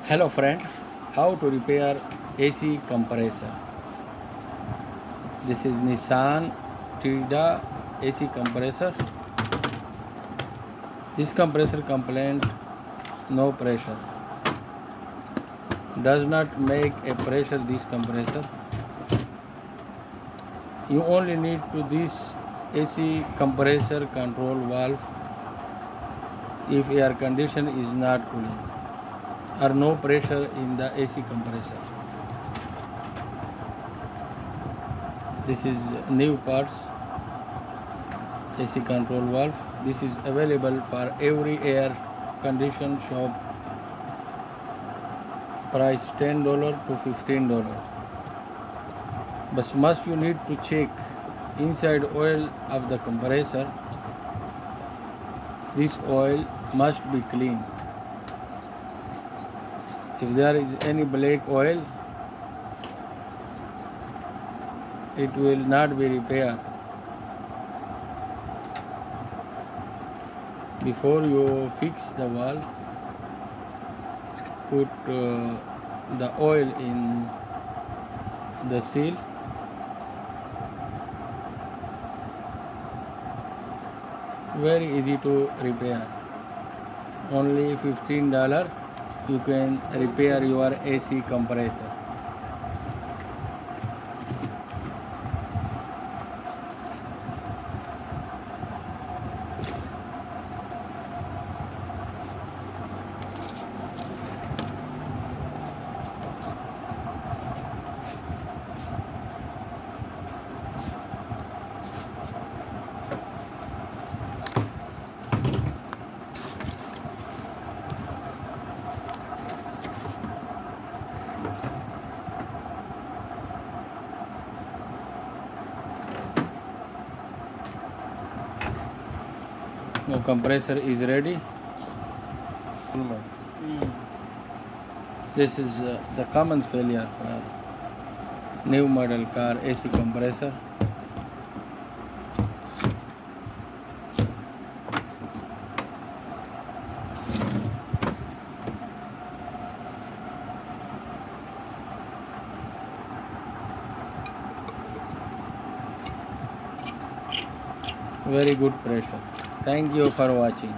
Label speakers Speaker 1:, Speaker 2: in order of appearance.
Speaker 1: Hello friend, how to repair AC compressor. This is Nissan Tida AC compressor. This compressor complaint, no pressure. Does not make a pressure this compressor. You only need to this AC compressor control valve if air condition is not cooling or no pressure in the AC compressor. This is new parts AC control valve. This is available for every air condition shop. Price $10 to $15. But must you need to check inside oil of the compressor. This oil must be clean. If there is any black oil, it will not be repaired. Before you fix the valve, put the oil in the seal. Very easy to repair. Only $15 you can repair your AC compressor. Now compressor is ready. This is the common failure for new model car AC compressor. Very good pressure. Thank you for watching.